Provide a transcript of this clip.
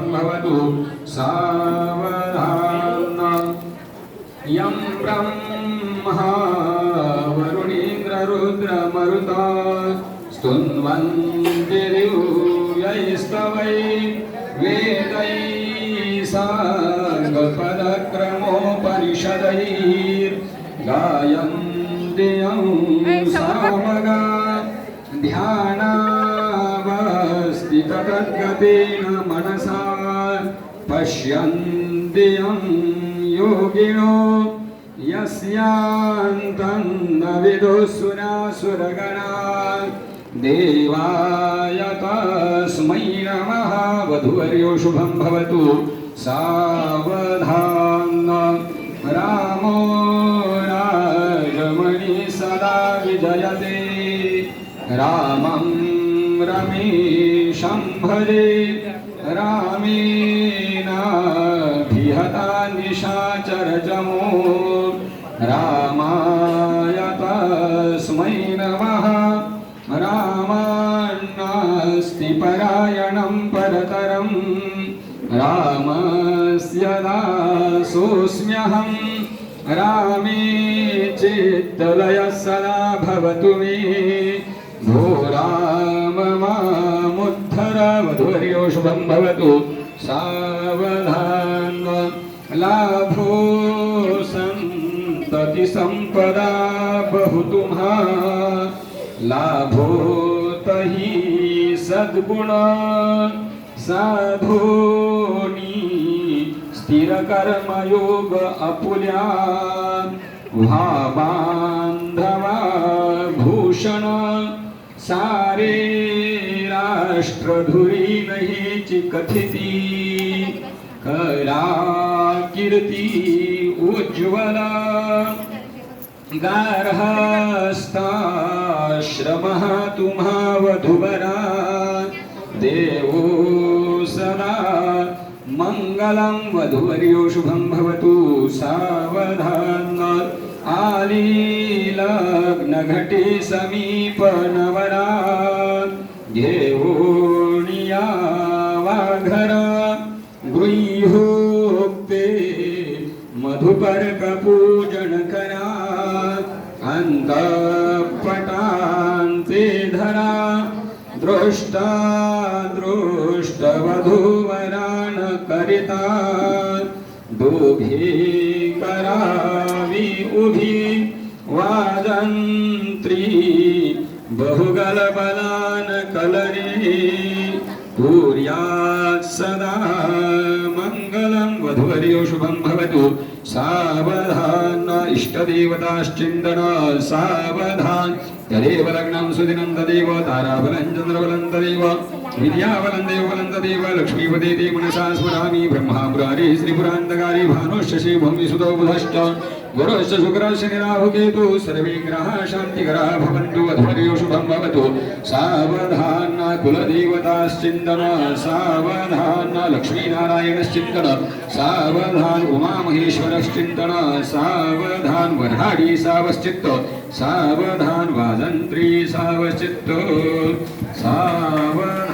शुभं भवतु सावधानम् यं ब्रह्मा वरुणीन्द्ररुद्रमरुता स्तुन्वन्ति दिव्यैस्तवै वेदैः साङ्गपदक्रमोपनिषदैर्गायन्ति यं सामगा ध्यानावस्थिततद्गतेन मनसा पश्यन्ति यं योगिनो यस्यान्तं न विदुःसुरासुरगणा देवाय तस्मै नमः वधूवर्यो शुभं भवतु सावधानम् रामो राजमणि सदा विजयते रामं रमेशं भजे रामेणाभिहता निशाचरचमो रामाय तस्मै नमः रामान्नास्ति परायणं परतरं रामस्य दासोऽस्म्यहं रामे चित्तलयः सदा भवतु मे भो राम मामुद्धर वधूवर्यो शुभं भवतु सावधानम् लाभो सन्तति संपदा बहु तुम्हा लाभो तहि सद्गुण साधोनी स्थिर कर्मयोग अपुल्या व्हा बांधवा भूषण सारे राष्ट्रधुरी नहीं चिकथिती कला कीर्ती उज्ज्वला गार्हस्थाश्रमः तुम्हा वधूवरा देवो सदा मंगलं वधूवर्यो शुभं भवतु सावधान आली लग्न घटे समीप नवरा घेऊनिया वाघर गृहोक्ते मधुपर्क पूजन करा अंतःपटान्ते धरा दृष्टा दृष्ट वधूवरान करिता दोघे करावी उभी वाजंत्री बहुगल बलान कलरी तुर्यात् सदा मंगलं वधूवर्यो शुभं भवतु सावधान इष्टदेवताश्चिन्तन सावधान तदेव लग्नं सुदिनं तदेव ताराबलं चन्द्रबलं तदेव विद्याबलं देवबलं तदेव लक्ष्मीपते ते मनसा स्मरामि ब्रह्मा मुरारी श्रीपुरान्तकारी भानुश्चि भूमिसुतो बुधश्च गुरुश्च शुक्रश्च निराहुकेतु सर्वे ग्रहाः शान्तिकरा भवन्तु वधूवर्यो शुभं भवतु सावधान कुलदेवताश्चिन्तन सावधान लक्ष्मीनारायणश्चिन्तन सावधान उमामहेश्वरश्चिन्तन सावधान वराडी सावश्चित्त सावधान वाजंत्री सावश्चित्त सावधान